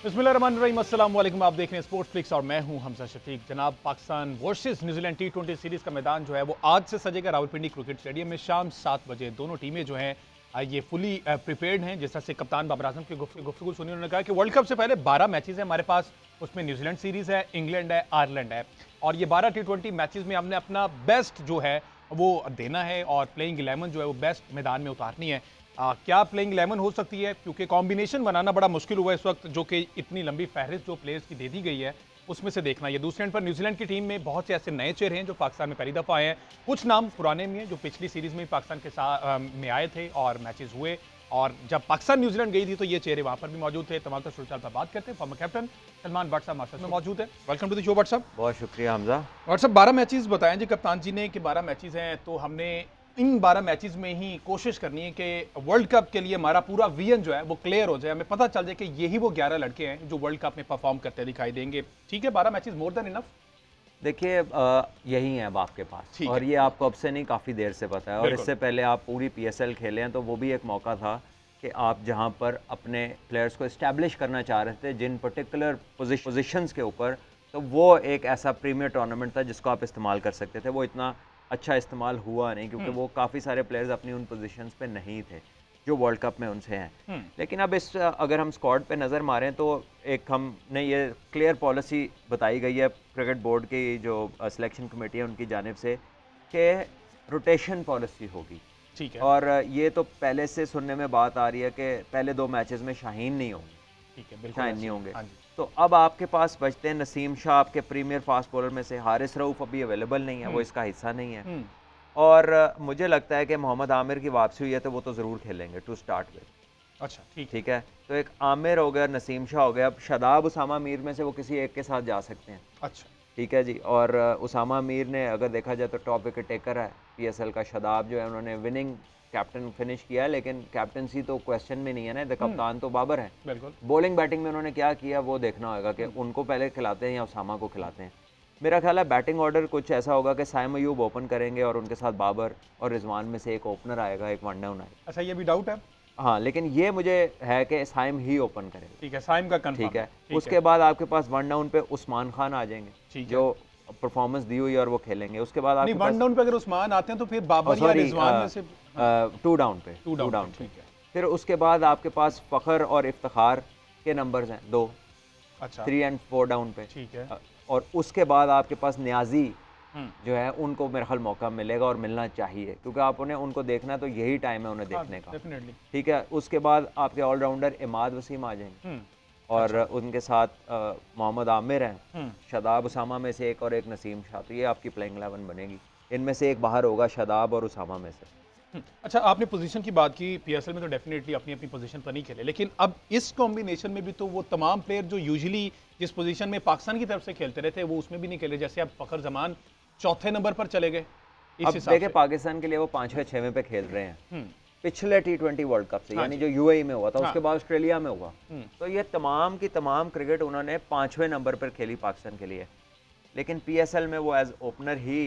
बिस्मिल्लाहिर्रहमानिर्रहीम, अस्सलाम वालेकुम। आप देख रहे हैं स्पोर्ट्स फ्लिक्स और मैं हूं हमजा शफीक। जनाब, Pakistan versus New Zealand T20 series का मैदान जो है वो आज से सजेगा रावलपिंडी क्रिकेट स्टेडियम में शाम 7 बजे। दोनों टीमें जो हैं ये फुली प्रिपेयर्ड हैं। जिस तरह से कप्तान बाबर आजम की गुफ्तगू सुनी, उन्होंने कहा कि वर्ल्ड कप से पहले 12 मैचेस हैं हमारे पास। उसमें न्यूजीलैंड सीरीज़ है, इंग्लैंड है, आयरलैंड है और ये 12 T20 मैचेस में हमने अपना बेस्ट जो है वो देना है और प्लेइंग 11 जो है वो बेस्ट मैदान में उतारनी है। क्या प्लेइंग 11 हो सकती है, क्योंकि कॉम्बिनेशन बनाना बड़ा मुश्किल हुआ इस वक्त, जो कि इतनी लंबी फहरिस्त जो प्लेयर्स की दे दी गई है उसमें से देखना। ये दूसरे एंड पर न्यूजीलैंड की टीम में बहुत से ऐसे नए चेहरे हैं जो पाकिस्तान में पहली दफा आए हैं। कुछ नाम पुराने भी हैं जो पिछली सीरीज में पाकिस्तान के साथ में आए थे और मैचेस हुए, और जब पाकिस्तान न्यूजीलैंड गई थी तो ये चेहरे वहां पर भी मौजूद थे। तमाम सूरत पर बात करते हैं। फॉर्मर कैप्टन सलमान भट्ट साहब हमारे साथ में मौजूद है। Welcome to the show Bhatt साहब। बहुत शुक्रिया हमजा। भट्ट साहब, 12 मैचेस बताएं जी कप्तान जी ने कि 12 मैचेस हैं, तो हमने इन 12 मैचेस में ही कोशिश करनी है कि वर्ल्ड कप के लिए हमारा पूरा विजन जो है वो क्लियर हो जाए, हमें पता चल जाए कि यही वो 11 लड़के हैं जो वर्ल्ड कप में परफॉर्म करते दिखाई देंगे। ठीक है, 12 मैचेस मोर देन इनफ। देखिए, यही है अब आपके पास, और ये आपको अब से नहीं काफ़ी देर से पता है, और इससे पहले आप पूरी PSL खेले हैं तो वो भी एक मौका था कि आप जहां पर अपने प्लेयर्स को इस्टेब्लिश करना चाह रहे थे जिन पर्टिकुलर पोजीशंस के ऊपर, तो वो एक ऐसा प्रीमियर टूर्नामेंट था जिसको आप इस्तेमाल कर सकते थे। वो इतना अच्छा इस्तेमाल हुआ नहीं क्योंकि वो काफ़ी सारे प्लेयर्स अपनी उन पोजीशंस पे नहीं थे जो वर्ल्ड कप में उनसे हैं। लेकिन अब अगर हम स्क्वाड पे नज़र मारें तो एक हमने ये क्लियर पॉलिसी बताई गई है क्रिकेट बोर्ड की जो सिलेक्शन कमेटी है उनकी जानिब से कि रोटेशन पॉलिसी होगी। ठीक है। और ये तो पहले से सुनने में बात आ रही है कि पहले 2 मैचेस में शाहीन नहीं होंगे। ठीक है, बिल्कुल शाहीन नहीं होंगे। हाँ, तो अब आपके पास बचते हैं नसीम शाह, आपके प्रीमियर फास्ट बॉलर में से। हारिस रऊफ अभी अवेलेबल नहीं है, वो इसका हिस्सा नहीं है। और मुझे लगता है कि मोहम्मद आमिर की वापसी हुई है तो वो तो ज़रूर खेलेंगे टू स्टार्ट विद। अच्छा, ठीक है। तो एक आमिर हो गया, नसीम शाह हो गया। अब शादाब उसामा मीर में से वो किसी एक के साथ जा सकते हैं। अच्छा, ठीक है जी। और उसामा मीर ने अगर देखा जाए तो टॉप विकेट टेकर है PSL का। शादाब जो है उन्होंने विनिंग कैप्टन फिनिश किया, लेकिन कैप्टनसी तो क्वेश्चन में नहीं है ना, कप्तान तो बाबर है। बिल्कुल। बॉलिंग बैटिंग में उन्होंने क्या किया वो देखना होगा कि उनको पहले खिलाते हैं या उसामा को खिलाते हैं। मेरा ख्याल है बैटिंग ऑर्डर कुछ ऐसा होगा कि साइम अयूब ओपन करेंगे और उनके साथ बाबर और रिजवान में से एक ओपनर आएगा, एक वन डाउन आएगा। अच्छा, ये भी डाउट है। हाँ, लेकिन ये मुझे है कि साइम ही ओपन करेगा। ठीक है, साइम का कंफर्म। ठीक है। उसके बाद आपके पास वन डाउन पे उस्मान खान आ जाएंगे जो परफॉर्मेंस दी हुई और वो खेलेंगे। उसके बाद नहीं, वन डाउन पे अगर उस्मान आते हैं तो फिर बाबर या रिजवान में से टू डाउन पे। ठीक है। फिर उसके बाद आपके पास फखर और इफ्तिखार के नंबर्स हैं 2। अच्छा, 3 और 4 डाउन पे। ठीक है। और उसके बाद आपके पास न्याजी जो है उनको मेरे ख्याल मौका मिलेगा और मिलना चाहिए, क्योंकि आप उनको देखना है तो यही टाइम है उन्हें देखने का। डेफिनेटली। ठीक है। उसके बाद आपके ऑलराउंडर इमाद वसीम आ जाएंगे और उनके साथ मोहम्मद आमिर हैं, शादाब उसामा में से एक और एक नसीम शाह। तो ये आपकी प्लेइंग 11 बनेगी। इनमें से एक बाहर होगा, शादाब और उसामा में से। अच्छा, आपने पोजीशन की बात की। PSL में तो डेफिनेटली अपनी अपनी पोजीशन पर नहीं खेले, लेकिन अब इस कॉम्बिनेशन में भी तो वो तमाम प्लेयर जो यूजुअली जिस पोजीशन में पाकिस्तान की तरफ से खेलते रहे थे वो उसमें भी नहीं खेले। जैसे अब फखर जमान चौथे नंबर पर चले गए। अब देखिए, पाकिस्तान के लिए वो 5वें 6वें पे खेल रहे हैं पिछले T20 वर्ल्ड कप से, यानी जो UAE में हुआ था, उसके बाद ऑस्ट्रेलिया में हुआ। तो ये तमाम की तमाम क्रिकेट उन्होंने 5वें नंबर पर खेली पाकिस्तान के लिए। लेकिन PSL में वो एज ओपनर ही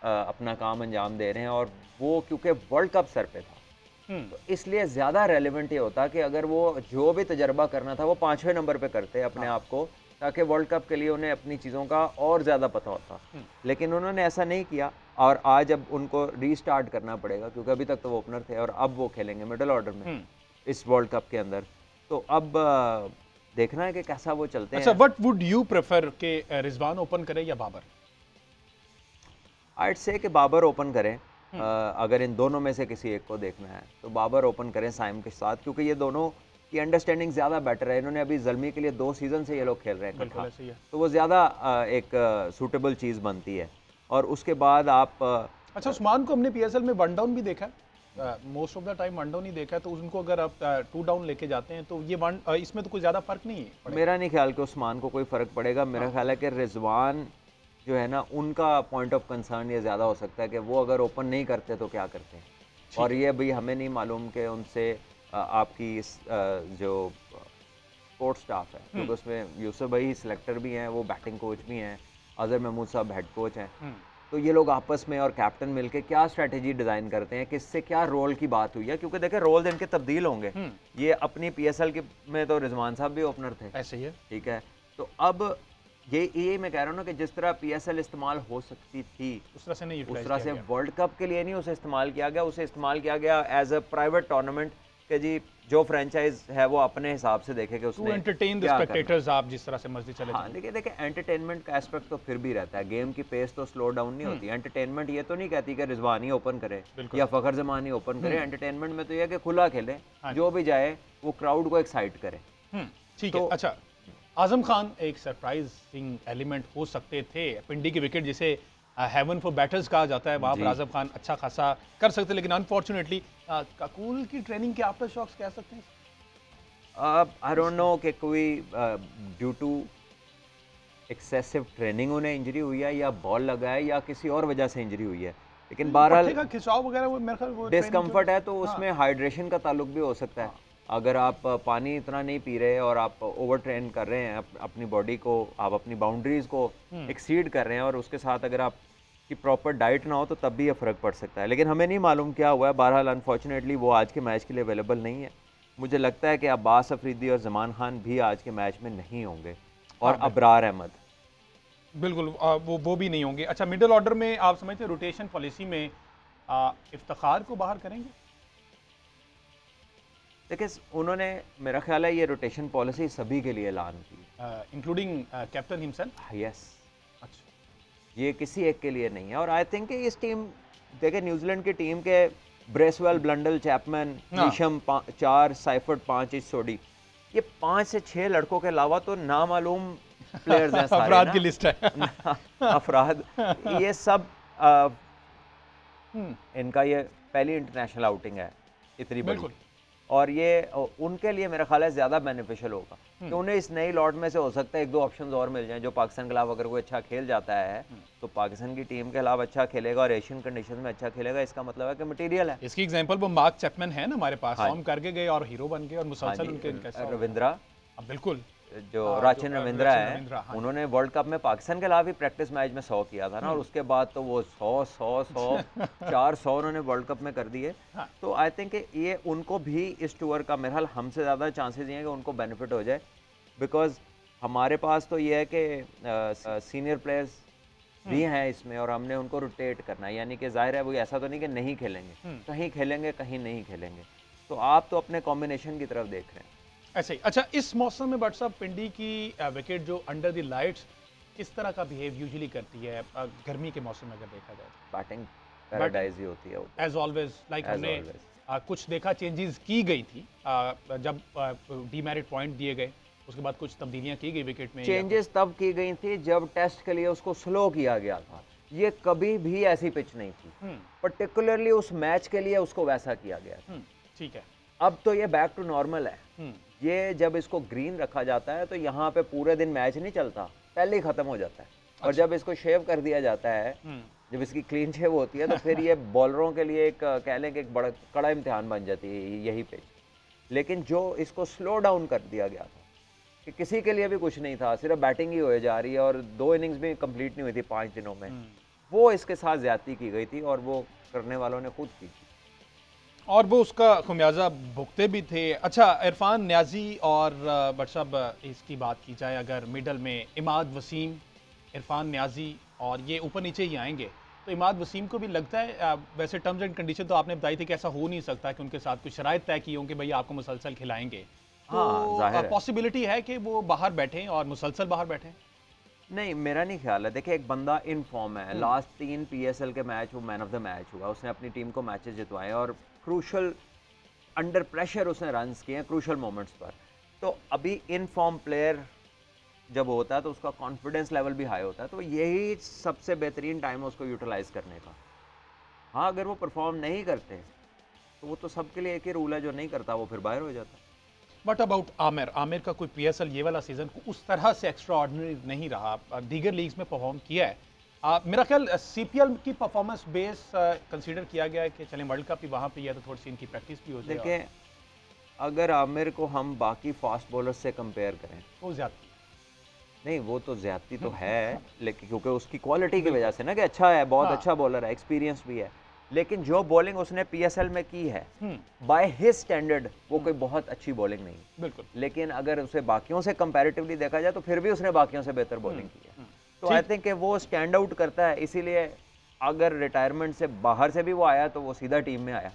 अपना काम अंजाम दे रहे हैं, और वो क्योंकि वर्ल्ड कप सर पे था तो इसलिए ज़्यादा रेलिवेंट ये होता कि अगर वो जो भी तजर्बा करना था वो 5वें नंबर पे करते अपने आप को, ताकि वर्ल्ड कप के लिए उन्हें अपनी चीज़ों का और ज़्यादा पता होता। लेकिन उन्होंने ऐसा नहीं किया, और आज अब उनको रीस्टार्ट करना पड़ेगा क्योंकि अभी तक तो वो ओपनर थे और अब वो खेलेंगे मिडिल ऑर्डर में इस वर्ल्ड कप के अंदर। तो अब देखना है कि कैसा वो चलते हैं। अच्छा, व्हाट वुड यू प्रेफर कि रिजवान ओपन करे या बाबर? आइड से कि बाबर ओपन करें। अगर इन दोनों में से किसी एक को देखना है तो बाबर ओपन करें साइम के साथ, क्योंकि ये दोनों की अंडरस्टैंडिंग ज़्यादा बेटर है। इन्होंने अभी ज़ल्मी के लिए 2 सीज़न से ये लोग खेल रहे हैं इकट्ठा, तो वो ज़्यादा एक सूटेबल चीज़ बनती है। और उसके बाद आप अच्छा, उस्मान को हमने PSL में वन डाउन भी देखा है, most of the time one down ही देखा है, तो उनको अगर आप 2 डाउन लेके जाते हैं तो ये इसमें तो कोई ज़्यादा फर्क नहीं है। मेरा नहीं ख्याल कि उस्मान को कोई फ़र्क पड़ेगा। मेरा ख्याल है कि रिजवान जो है ना, उनका पॉइंट ऑफ कंसर्न ये ज़्यादा हो सकता है कि वो अगर ओपन नहीं करते तो क्या करते हैं। और ये भी हमें नहीं मालूम कि उनसे आपकी जो स्पोर्ट्स स्टाफ है, क्योंकि उसमें यूसुफ भाई सिलेक्टर भी हैं, वो बैटिंग कोच भी हैं, अजहर महमूद साहब हेड कोच हैं। तो ये लोग आपस में और कैप्टन मिलके क्या स्ट्रेटेजी डिजाइन करते हैं, किससे क्या रोल की बात हुई है, क्योंकि देखिए रोल इनके तब्दील होंगे। ये अपनी पीएसएल के में तो रिजवान साहब भी ओपनर थे, ऐसे ही है, ठीक है। तो अब ये मैं कह रहा हूँ ना कि जिस तरह पीएसएल इस्तेमाल हो सकती थी उस तरह से नहीं, उस तरह से वर्ल्ड कप के लिए नहीं उसे इस्तेमाल किया गया। उसे इस्तेमाल किया गया एज अ प्राइवेट टूर्नामेंट कि जी जो फ्रेंचाइज है वो अपने हिसाब से देखे कि उसने एंटरटेन द स्पेक्टेटर्स, आप जिस तरह से मर्जी चले। हाँ देखिए एंटरटेनमेंट का एस्पेक्ट तो फिर भी रहता है, गेम की पेस तो स्लो डाउन नहीं होती। एंटरटेनमेंट ये तो नहीं कहती कि रिजवान ही ओपन करे या फखर जमान ही ओपन करे। एंटरटेनमेंट में तो यह कि खुला खेले, जो भी जाए वो क्राउड को एक्साइट करे। ठीक है। अच्छा, आजम खान एक सरप्राइजिंग एलिमेंट हो सकते थे, पिंडी की विकेट जिसे हेवन फॉर बैटर्स कहा जाता है, वहाँ पर आजम खान अच्छा खासा कर सकते, लेकिन अनफॉर्चुनेटली काकुल की ट्रेनिंग के आफ्टर शॉक्स कह सकते हैं। आई डोंट नो कि कोई ड्यू टू एक्सेसिव ट्रेनिंग उन्हें इंजरी हुई है या बॉल लगा है या किसी और वजह से इंजरी हुई है, लेकिन बहरहाल खिंचाव वगैरह वो मेरे ख्याल वो डिस्कम्फर्ट है तो उसमें हाइड्रेशन का ताल्लुक भी हो सकता है। अगर आप पानी इतना नहीं पी रहे और आप ओवर ट्रेन कर रहे हैं अपनी बॉडी को, आप अपनी बाउंड्रीज को एक्सीड कर रहे हैं और उसके साथ अगर आप की प्रॉपर डाइट ना हो तो तब भी ये फ़र्क पड़ सकता है। लेकिन हमें नहीं मालूम क्या हुआ है। बहरहाल अनफॉर्चुनेटली वो आज के मैच के लिए अवेलेबल नहीं है। मुझे लगता है कि अब्बास अफरीदी और जमान खान भी आज के मैच में नहीं होंगे और अबरार अहमद बिल्कुल वो भी नहीं होंगे। अच्छा, मिडिल ऑर्डर में आप समझते हैं रोटेशन पॉलिसी में इफ्तिखार को बाहर करेंगे? देखिए उन्होंने मेरा ख्याल है ये रोटेशन पॉलिसी सभी के लिए ऐलान की, इंक्लूडिंग कैप्टन हिमसेल्फ। यस, अच्छा, ये किसी एक के लिए नहीं है। और आई थिंक इस टीम देखिए न्यूजीलैंड की टीम के Bracewell, Blundell, Chapman, Neesham 4, ciphered 5, सोडी, ये 5 से 6 लड़कों के अलावा तो नामालूम प्लेयर्स हैं सारे। अफराद की लिस्ट है अफराद, ये सब इनका ये पहली इंटरनेशनल आउटिंग है इतनी बड़ी, और ये उनके लिए मेरा ख्याल है ज़्यादा बेनिफिशियल होगा कि उन्हें इस नई लॉट में से हो सकता है 1-2 ऑप्शंस और मिल जाएं। जो पाकिस्तान के खिलाफ अगर कोई अच्छा खेल जाता है तो पाकिस्तान की टीम के खिलाफ अच्छा खेलेगा और एशियन कंडीशन में अच्छा खेलेगा, इसका मतलब है कि मटेरियल है। इसकी एग्जांपल वो मार्क चैपमैन है ना हमारे पास, फॉर्म करके गए और हीरो बन गए और मुसलसल उनके रविंद्रा, बिल्कुल जो राचिन रविंद्रा है, उन्होंने वर्ल्ड कप में पाकिस्तान के खिलाफ ही प्रैक्टिस मैच में 100 किया था ना, और उसके बाद तो वो 100 400 उन्होंने वर्ल्ड कप में कर दिए। तो आई थिंक ये उनको भी इस टूर का मेरे ख्याल हमसे ज़्यादा चांसेस ये हैं कि उनको बेनिफिट हो जाए, बिकॉज हमारे पास तो ये है कि सीनियर प्लेयर्स भी हैं इसमें और हमने उनको रोटेट करना है, यानी कि जाहिर है वो ऐसा तो नहीं कि नहीं खेलेंगे, कहीं खेलेंगे कहीं नहीं खेलेंगे। तो आप तो अपने कॉम्बिनेशन की तरफ देख रहे हैं ऐसे ही। अच्छा, इस मौसम में बट साहब पिंडी की विकेट जो अंडर द लाइट्स किस तरह का बिहेव यूजुअली करती है गर्मी के मौसम में अगर देखा जाए? बैटिंग पैराडाइज ही होती है एज ऑलवेज, लाइक हमने कुछ देखा चेंजेस की गई थी जब डीमेरिट पॉइंट दिए गए, उसके बाद कुछ तब्दीलियां की गई विकेट में। चेंजेस तब की गई थी जब टेस्ट के लिए उसको स्लो किया गया था, ये कभी भी ऐसी पिच नहीं थी, पर्टिकुलरली उस मैच के लिए उसको वैसा किया गया। ठीक है, अब तो ये बैक टू नॉर्मल है। ये जब इसको ग्रीन रखा जाता है तो यहाँ पे पूरे दिन मैच नहीं चलता, पहले ही खत्म हो जाता है। और जब इसको शेव कर दिया जाता है, जब इसकी क्लीन शेव होती है तो फिर ये बॉलरों के लिए एक कह लें कि एक बड़ा कड़ा इम्तिहान बन जाती है यही पिच। लेकिन जो इसको स्लो डाउन कर दिया गया था कि किसी के लिए भी कुछ नहीं था, सिर्फ बैटिंग ही हो जा रही है और 2 इनिंग्स भी कंप्लीट नहीं हुई थी 5 दिनों में, वो इसके साथ ज्यादती की गई थी और वो करने वालों ने खुद की थी और वो उसका खुमियाजा भुगते भी थे। अच्छा, इरफान न्याजी और बट साहब इसकी बात की जाए अगर मिडल में इमाद वसीम, इरफान न्याजी और ये ऊपर नीचे ही आएंगे, तो इमाद वसीम को भी लगता है वैसे टर्म्स एंड कंडीशन तो आपने बताई थी कि ऐसा हो नहीं सकता कि उनके साथ कुछ शराइत तय की हों कि भाई आपको मुसलसल खिलाएंगे, तो पॉसिबिलिटी है कि वो बाहर बैठें और मुसलसल बाहर बैठें? नहीं, मेरा नहीं ख्याल है। देखिए एक बंदा इन फॉर्म है, लास्ट 3 पीएसएल के मैच वो मैन ऑफ द मैच हुआ, उसने अपनी टीम को मैचेस जितवाए और क्रूशल अंडर प्रेशर उसने रन्स किए हैं क्रूशल मोमेंट्स पर। तो अभी इन फॉर्म प्लेयर जब होता है तो उसका कॉन्फिडेंस लेवल भी हाई होता है, तो यही सबसे बेहतरीन टाइम है उसको यूटिलाइज करने का। हाँ, अगर वो परफॉर्म नहीं करते तो वो तो सबके लिए एक ही रूल है, जो नहीं करता वो फिर बाहर हो जाता है। बट अबाउट आमिर का कोई पीएसएल ये वाला सीजन उस तरह से एक्स्ट्रा ऑर्डिनरी नहीं रहा, दीगर लीग्स में परफॉर्म किया है। मेरा ख्याल सीपीएल की परफॉर्मेंस बेस कंसीडर किया गया है कि चलें वर्ल्ड कप भी वहाँ पे है तो थोड़ी सी इनकी प्रैक्टिस भी हो जाए। देखिए अगर आमिर को हम बाकी फास्ट बॉलर से कंपेयर करें तो ज़्यादा नहीं वो तो ज्यादती तो है, लेकिन क्योंकि उसकी क्वालिटी की वजह से ना, कि अच्छा है, बहुत अच्छा बॉलर है, एक्सपीरियंस भी है, लेकिन जो बॉलिंग उसने पीएसएल में की है बाय हिज स्टैंडर्ड वो कोई बहुत अच्छी बॉलिंग नहीं, बिल्कुल। लेकिन अगर उसे बाकियों से कंपैरेटिवली देखा जाए तो फिर भी उसने बाकियों से बेहतर बॉलिंग की है। तो आई थिंक वो स्टैंड आउट करता है, इसीलिए अगर रिटायरमेंट से बाहर से भी वो आया तो वो सीधा टीम में आया।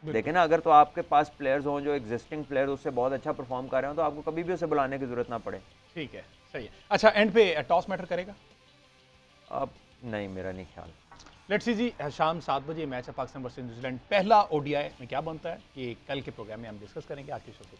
लेकिन अगर तो आपके पास प्लेयर्स हों जो एग्जिस्टिंग प्लेयर उससे बहुत अच्छा परफॉर्म कर रहे हो तो आपको कभी भी उसे बुलाने की जरूरत ना पड़े। ठीक है, सही है। अच्छा, एंड पे टॉस मैटर करेगा? अब नहीं, मेरा नहीं ख्याल। लेट्स सी जी, शाम 7 बजे मैच है पाकिस्तान वर्सेस न्यूजीलैंड, पहला ओडीआई में क्या बनता है ये कल के प्रोग्राम में हम डिस्कस करेंगे। आज की शो से